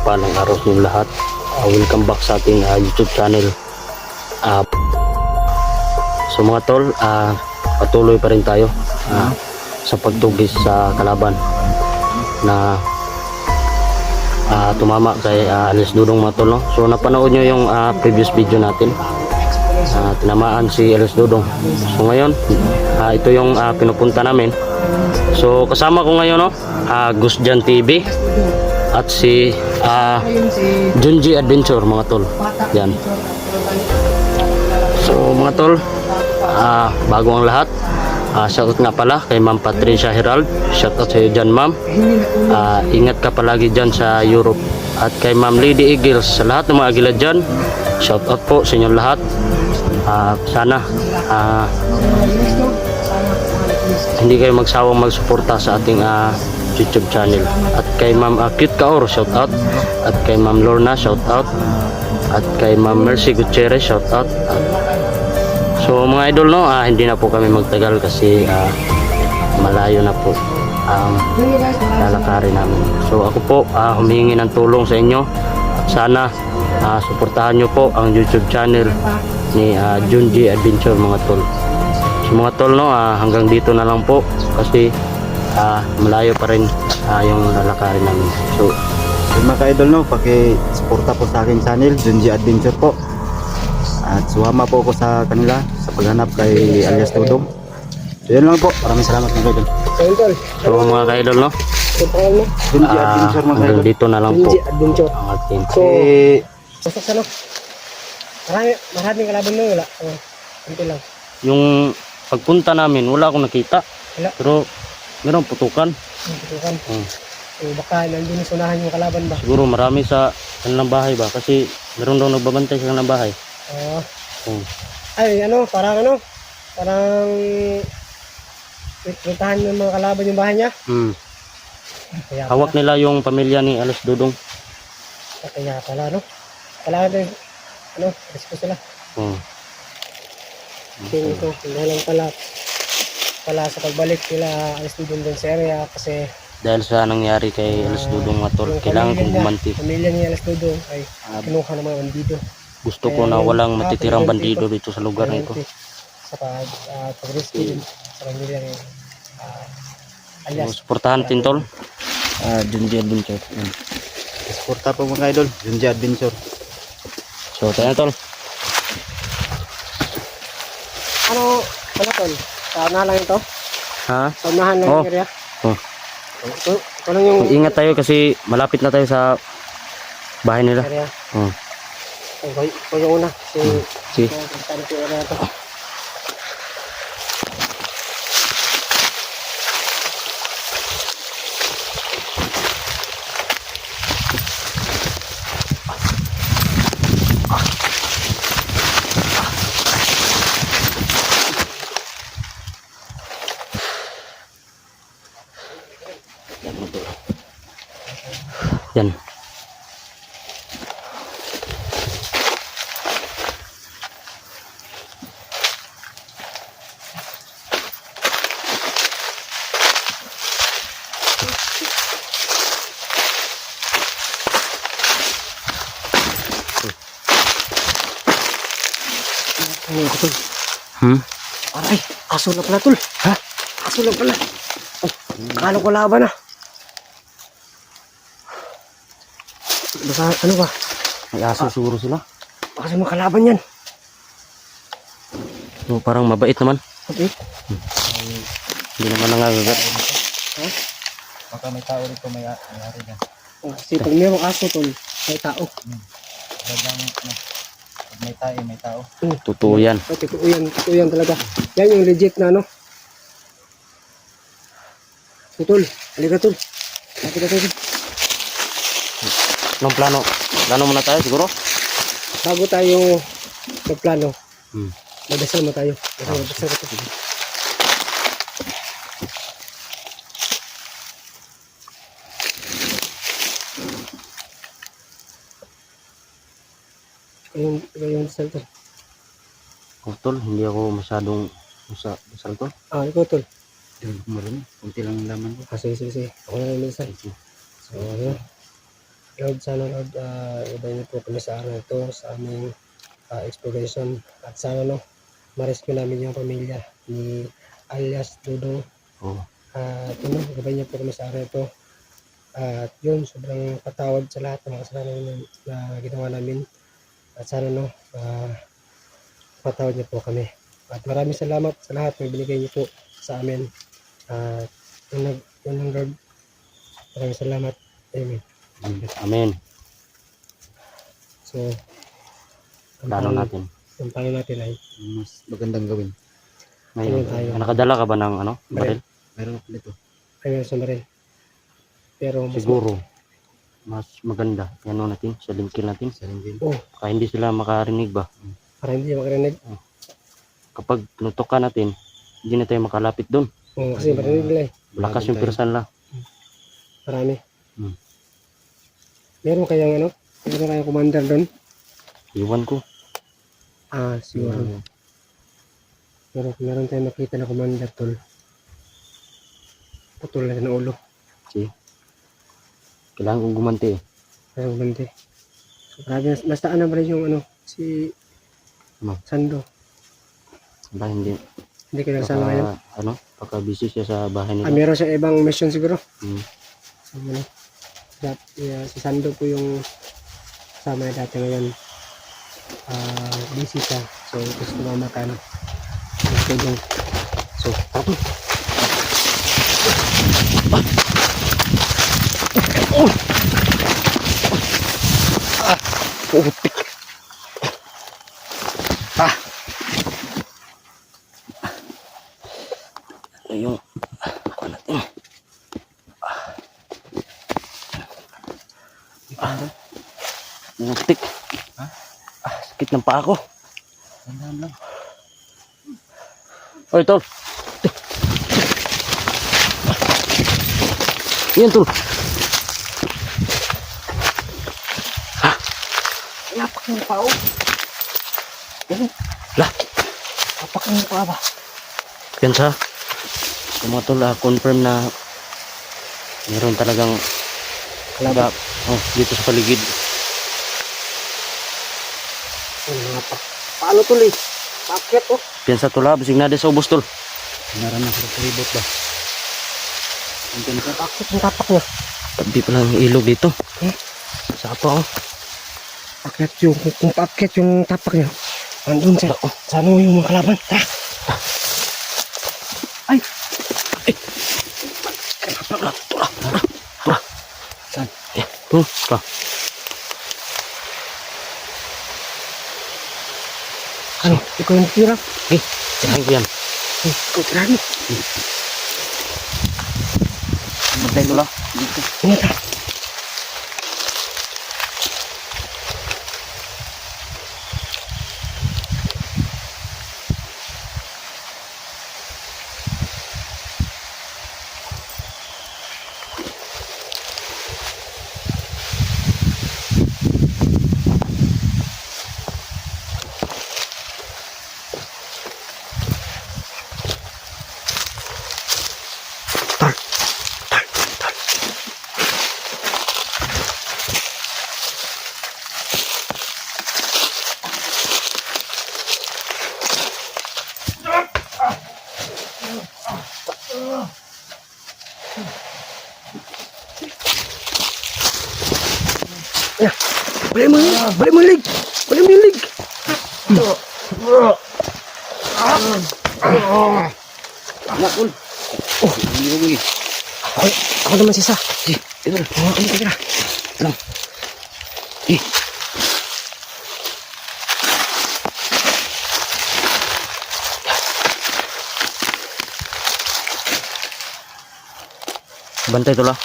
mapagpalang araw sa inyo lahat. Welcome back sa ating YouTube channel. So mga tol, patuloy pa rin tayo sa pagtugis sa kalaban na tumama kay Alias Dudong mga tol, no? So napanood nyo yung previous video natin, tinamaan si Alias Dudong. So ngayon, ito yung pinupunta namin. So kasama ko ngayon, no, Gusjan TV at si Junji Adventure mga tol. Yan. So mga tol, bago ang lahat, shoutout nga pala kay Ma'am Patricia Herald. Shoutout sa iyo dyan, ma'am. Ingat ka palagi dyan sa Europe. At kay Ma'am Lady Eagles, sa lahat ng mga agila dyan, shoutout po sa inyo lahat. Sana hindi kayo magsawang magsuporta sa ating YouTube channel. At kay Ma'am Cute Kaor, shoutout. At kay Ma'am Lorna, shoutout. At kay Ma'am Mercy Gutierrez, shoutout. So mga idol, no, hindi na po kami magtagal kasi malayo na po ang lalakarin namin. So ako po humihingi ng tulong sa inyo. At sana suportahan nyo po ang YouTube channel ni Junji Adventure mga tol. So mga tol, no, hanggang dito na lang po kasi malayo pa rin yung lalakarin namin. So mga ka-idol, no, paki-suporta po sa aking channel Junji Adventure po. At suwama po ako sa kanila sa paghanap kay Alias Dudong. So yun lang po. Maraming salamat mga kaidol. So mga ka-idol, no, Junji Adventure mga hanggang kaidol. dito na lang po Junji Adventure. ang ating So, basta ano, maraming kalaban mo, wala. Kunti lang. yung pagpunta namin wala akong nakita, Wala. pero meron putukan. Tutukan. So, baka nandun sa unahan yung kalaban ba? Siguro marami sa kanilang bahay ba, kasi meron daw nagbabantay sa kanilang bahay. Ay, parang puntahan ng mga kalaban yung bahay niya. Kaya Hawak nila yung pamilya ni Alias Dudong. Kaya pala, kailangan din, respo sila. Kasi ito, dahil lang pala sa pagbalik nila Alias Dudong dun sa area kasi Dahil sa nangyari kay Alias Dudong mga tol, yung kailangan kong gumanti. pamilya ni Alias Dudong ay kinuha ng mga bandido. Gusto ko na walang matitirang bandido dito sa lugar na ito. Sa pag-rescue din sa pamilya ni Alias. So, suportahan din tol, Junji Adventure. Suporta po mga kaidol Junji Adventure. So tayo na tol. Ano tol? Sa unahan lang ito? Ha? Sa unahan lang yung area? Ito lang yung Ingat tayo kasi malapit na tayo sa bahay nila. area. Ito yung una. Sige. Puntahan ko yung area ito. Yan. Aray, aso na pala tol. Ha? Aso na pala. Akala ko laban na. Baka ano ba? May aso siguro sila. Baka sa mga kalaban yan. So, parang mabait naman. Okay. Hindi naman nangagat. Baka may tao rito may ari dyan. Kasi pag mayroong aso tol, may tao. Pag may tao. Totoo yan. Totoo yan talaga. Yan yung legit na ano. Tol, halika tol. Halika tol. Anong plano? Plano muna tayo siguro? Bago tayo magplano, Hmm. magdasal mo tayo. Magdasal ka tol. Yung dasal tol. Tol, hindi ako masyadong masal tol. Ikaw tol. Meron, kunti lang ang laman ko. Sige. Ako na yung dasal. So, ano? Lord, sana Lord, gabayan niyo po kami sa araw na ito, sa aming exploration. At sana no, ma-rescue namin yung pamilya ni alias Dudong. Oh. At yun, gabayan niyo po kami sa araw na ito. At yun, sobrang patawad sa lahat ng mga kasalanan na ginawa namin. At sana no, patawad niyo po kami. At maraming salamat sa lahat ng binigay niyo po sa amin. At yun lang Lord. Maraming salamat. Amen. Amen. So, Plano natin. ang plano natin ay Mas magandang gawin. Ngayon, Ayun tayo. nakadala ka ba ng ano? Baril? Meron ako dito. ayun sa maril. Pero mas Siguro. Mas maganda. Yan natin. Salimkin natin. Salinggin. Kaya hindi sila makarinig ba? para hindi makarinig. Kapag tinutukan natin, hindi na tayo makalapit doon. Kasi marinig nila eh. Lakas yung pirsan lang. Marami. Hmm. Meron kayang commander doon? Iwan ko. Siguro. Pero kung meron tayong nakita na commander tol, putol na ng ulo. See? Kailangan kong gumanti eh. Kaya gumanti. So, grabe. Nastaan na ba rin yung si Sando? Ba, hindi. Hindi ka nagsama ngayon? Baka busy siya sa bahay nila. Meron siya ibang mission siguro. Hmm. So, si Sando po yung kasama niya dati ngayon. Busy siya. So, gusto mama ka Dudong. So, tapos. Putik. Yung ako natin. Putik. Sakit ng paa ko. Tandaan lang. Oy, tol. Yan, tol. Napak yung pao. Lah, Napak yung pao ba? yan sa mga tol, confirm na meron talagang Kalaban. dito sa paligid. Napak. Paano tuloy? Bakit oh? Piyansa tol, bisig na sa ubos tol. Naramang sa palibot ba? Bakit yung tapak niya? Tabi pa lang yung ilog dito. Sa apa oh. Bakit yung, kung bakit yung tapak niya? Andun sa, ano yung mga kalaban? Tara! Ay! Saan? Tuh, pa. Ano? Ikaw yung tira? Jangan ko yan. Ikaw tirahan mo. Bantay ko lang. Ingat ha. Ya, balik mo lig. Balik mo lig. Nakul. Hindi ko gini. Ako naman si Sa. Ito. Ano ka tira? Lang. Bantay to lah.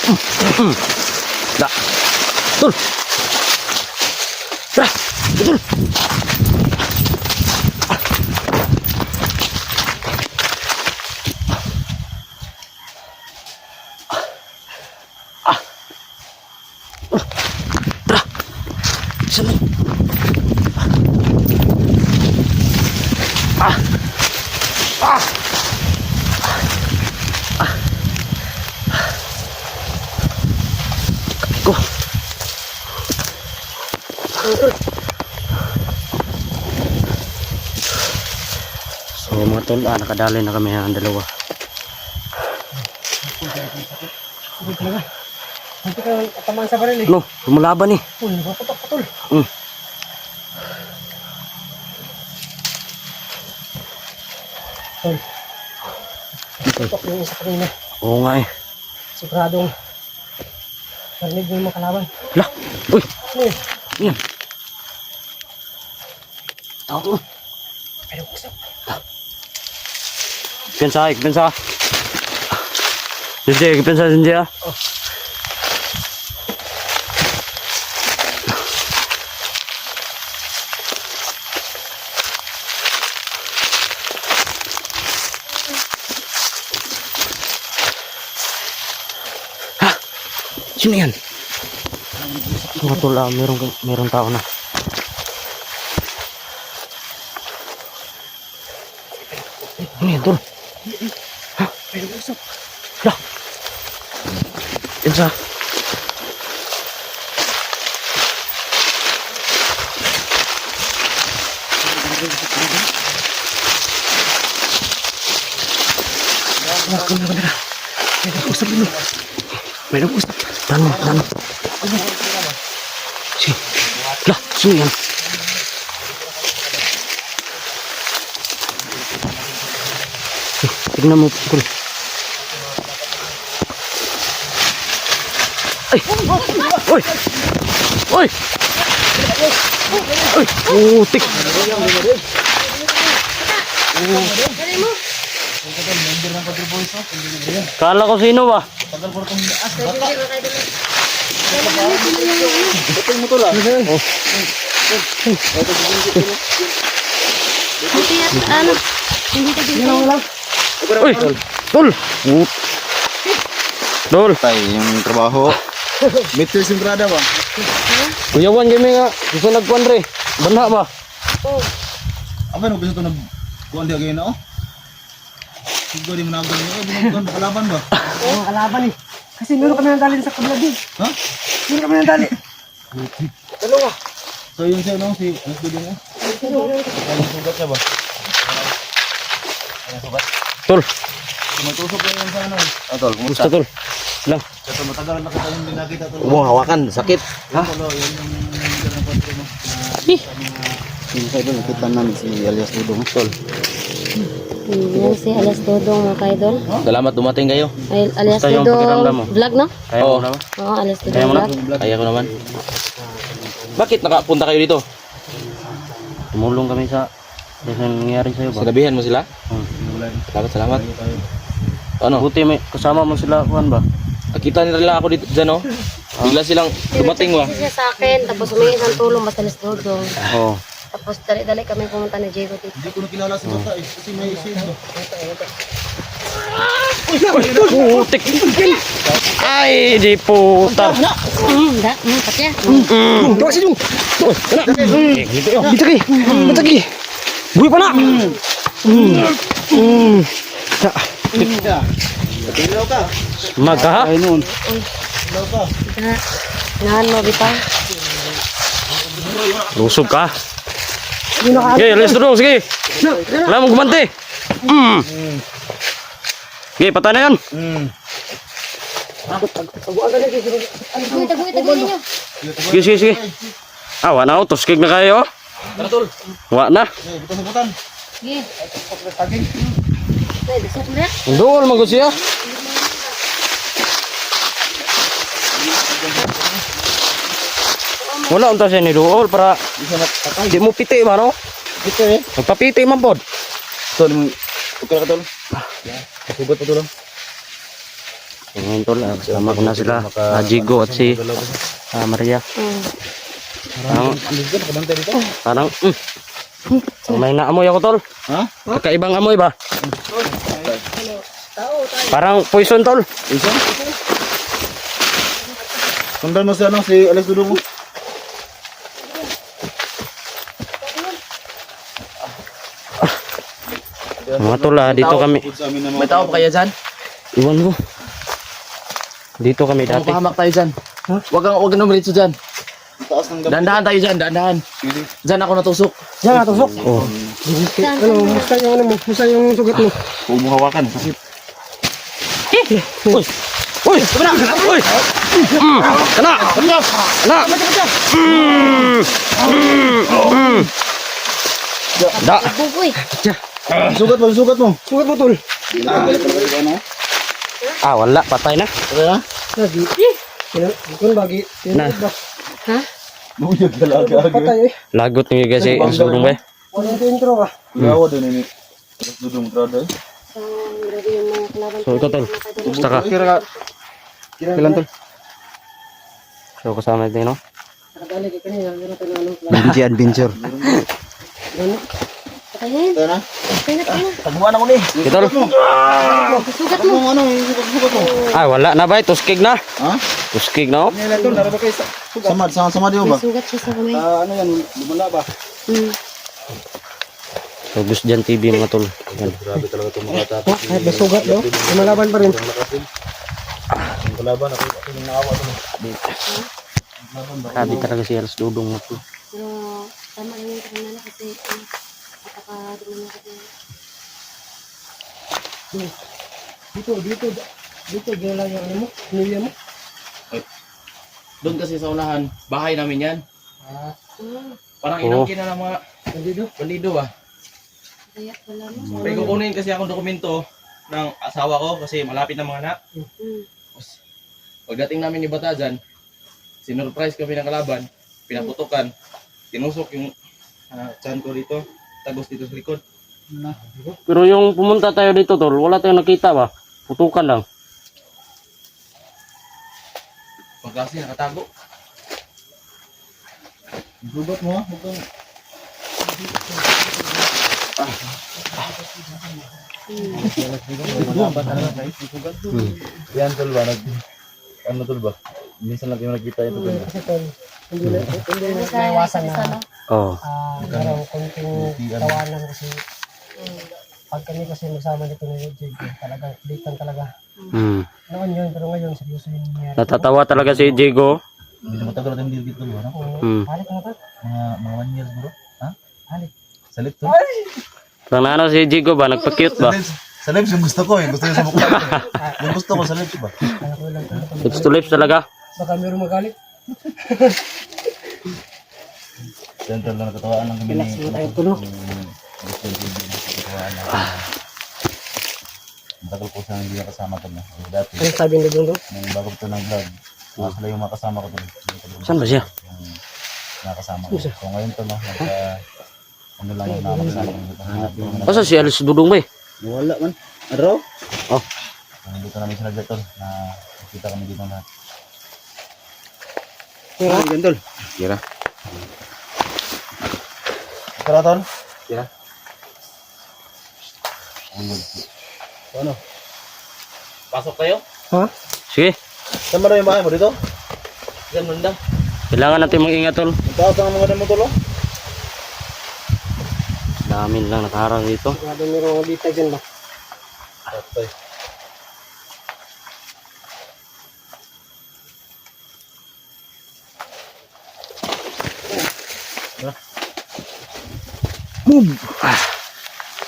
Dah. Betul. Dah. Betul. Dah. Ko. So mga tol, nakadali na kami ang dalawa. Hindi talaga. Hindi ka tamaan sa baril eh. No, lumalaban eh. Uy, napapatok-patol. Mm. Tol. Patok yung isa kanina. Oo nga eh. Siguradong narinig mo yung mga kalaban. Lah, uy, Ano yun? yan. Tao to. Pero usap. Pensa, pensa. Sinjay, pensa Sinjay ah. Ha? Sino yan? Mga tol, merong tao na. Ano yan, tol? Pero usap. Lah. Pensa. Kamera. Pero usap dulu. Pero usap. Tahan. Si. Lah, sino yan? Tignan mo, tol. Ay! Oy! Oy! Oy! Putik! Kala ko sino ba? Uy! Tol! Tol! Tay, yung trabaho. Meter simprada ba? Kuyawan kami nga. Gusto nagkuhan re. Banha ba? Apa no gusto nag kuan dia gayna oh. Siguro di managon ni binugton kalaban ba? Oo, kalaban eh. Kasi meron kami ng dali sa kabila din. Ha? Meron kami ng dali. Dalawa. So yun siya no si Alas Dudong mo. Ano sugat siya ba? Ano sugat? Tol! Tumatusok lang yan sa ano. Tol, Gusto tol. Lang. Ito matagal na kita yung dinakita tol. Hawakan, sakit. Ha? Tol, yun yung ng kontre mo. Yung sa doon, nakita namin si alias Dudong. Tol. Yan si Alias Dodong mga kaidol. Salamat dumating kayo. Ay, Alias Basta yung pakiramdam mo. Dodong vlog, no? Kaya mo na ba? Oo, Alias Kaya Dodong mo na? vlog. Kaya ko naman. Bakit nakapunta kayo dito? Tumulong kami sa nangyari sa'yo ba? Sinabihan mo sila? Salamat. Ano? Buti may kasama mo sila, Juan ba? Nakita nila ako dito dyan, oh. Bigla silang dumating ba? Kasi siya sa akin, tapos humingi ng tulong basta Alias Dodong. Oo. Tapos dali-dali kami pumunta ni Diego dito. Hindi ko na kilala si bata eh. Kasi may shield ba? Putik! Ay, di puta! Patya. Tuwa si Dung. Kita ki! Kita ki! Buhay pa na! Ilaw ka. Magka ha? Ay noon. Nahan mo, bitaw. Lusog ka. Okay, alis dulu, sige. Wala mong gumanti. Okay, patay na yan. Taguy ninyo. Sige. Ah, wala na ako. Tuskig na kayo. Wala na. Eh, butan-butan. Sige. Taging. Ay, gusto ko na. Doon, mag siya. Wala unta siya ni Dool para di mo piti ba no? Ito eh. Magpapiti man pod. Tol, okay ka tol. Sugat pa tol. Ngayon tol, kasama ko na sila. Jigo at si Maria. Parang may naamoy ako tol. Ha? Kakaibang amoy ba? Parang poison tol. Isa? Sundan mo si ano, si Alex Dudong mo. Mga tol, dito kami. May tao pa kaya dyan? Iwan ko. Dito kami dati. Pahamak tayo dyan. Wag kang numerito dyan. Taas ng Dandahan tayo dyan, dandahan. Dyan ako natusok. Diyan nga, tusok. Oh. Ano, musta yung ano mo? Musta yung sugat mo? Huwag mo hawakan. Sakit. Uy! Uy! Kana! Uy! Kana! Kana! Da! Bugoy. Sugat mo, sugat mo. Sugat mo, tol. Ah, wala. Patay na. Lagi. Kung lagi. Na. Ha? Buyag talaga. Patay eh. Lagot niyo kasi ang sulong ba? Wala yung intro ka. Gawa doon ini. Terus dudung trada. Grabe yung mga kalaban. So, ikaw, tol. Basta ka. Kira ka. Kailan tol? So, kasama natin, no? Nakadali ka kanina. Hindi na tayo ano. Ninja Adventure. Patayin. Ito na. Kaya na. Taguan ako ni. Okay, tol. Sugat mo. Ano, sugat mo. Ah, wala na ba? Tuskig na. Ha? Tuskig na, oh. Kailan tol? Naraba kayo sama di ba? May sugat siya sa kamay. Ano yan, lumala ba? Hmm. So, Gus Jan TV, mga tol. Yan. Grabe talaga itong mga tatay. Oh, kahit may sugat, no? Lumalaban pa rin. Ang kalaban, ako yung naawa to. Grabe talaga si Alas Dudong, mga tol. Pero tama lang yung kanina kasi napaka-duman ako. Dito, gila yung ano mo, pamilya mo. Doon kasi sa unahan, bahay namin yan. Parang Oo. inangkin na ng mga bandido ba? Kaya wala mo. May kukunin kasi akong dokumento ng asawa ko kasi malapit na mga anak. Hmm. Pagdating namin ni Bata dyan, sinurprise kami ng kalaban, pinaputukan, tinusok yung tiyan ko dito, tagos dito sa likod. Pero yung pumunta tayo dito, tol, wala tayong nakita ba? Putukan lang. Pag kasi nakatago. Sugat mo ha, huwag kang... Yan tol ba, ano tol ba? Minsan lang kayo nakita ito tol. Kasi tol, hindi na Sa iwasan na ano? Oh. parang konting tawanan kasi pag kami kasi magsama dito ng Jig, talagang kulitan talaga. Hmm. Noon yun, pero ngayon seryoso yung nangyari. Natatawa talaga si Diego. Hindi na matagal natin dito tol ba? Halik na ba? Mga 1 years bro. Ha? Halik. Salit tol. Parang ano si Diego ba? Nagpa-cute ba? Sa lips yung gusto ko eh. Gusto niya sa mukha ko eh. Yung gusto ko sa lips ba? Kaya ko lang ito. Lips to lips talaga. Baka mayroong magalit. Yan tol, nakatawaan lang kami Relax mo tayo tulog. Gusto yung nakatawaan lang. Matagal po siya hindi nakasama ko na. Dati, Ano sabi ni Dondo? nung bago ko ng vlog, sila yung makasama ko tol. Saan ba siya? Yung nakasama ko. So ngayon tol, no, ano lang yung nakasama ko. Asa si Alas Dudong ba? Wala man. Araw? Oh. Nandito namin sila dyan tol, na nakita kami dito lahat. Kira? Yan tol. Kira. Kira tol? Kira. Ano? Pasok tayo? Ha? Sige. Saan ba na yung bahay mo dito? Diyan manda. Kailangan natin mag-ingat, tol. Magtaas ang mga damo tol oh. Dami lang nakaharang dito. Sigurado mayroong dita dyan ba? Patay.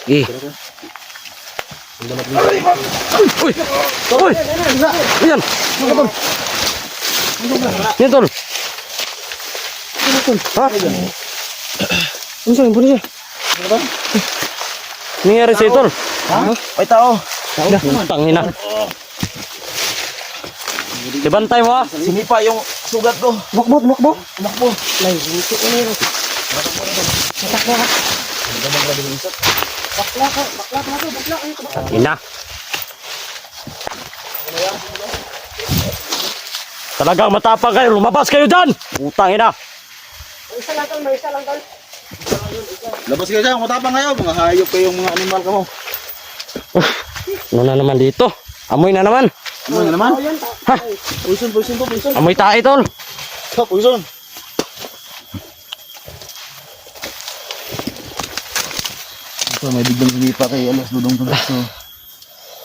Eh. Uy! Uy! Ayan! Yan, tol. Ha? Ano siya? Ano siya? Nangyari sa'yo, tol. Ay tao! Tangina. Ibantay mo, ha? Sinipa yung sugat ko. Makbo. Tumakbo. Lay, dito ano yun? Matakbo ka. Ina. Talagang matapang kayo. Lumabas kayo dyan. Utang ina. May isa lang tol. Labas kayo dyan, matapang kayo. Mga hayop kayong mga animal ka mo. Ano na naman dito? Amoy na naman. Ano na naman? Ha? Puison to, puison. Amoy tae, tol. Puison. So may biglang sumipa kay Alias Dudong to. So,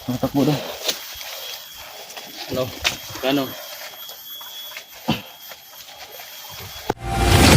matakbo daw. Ano? Kano?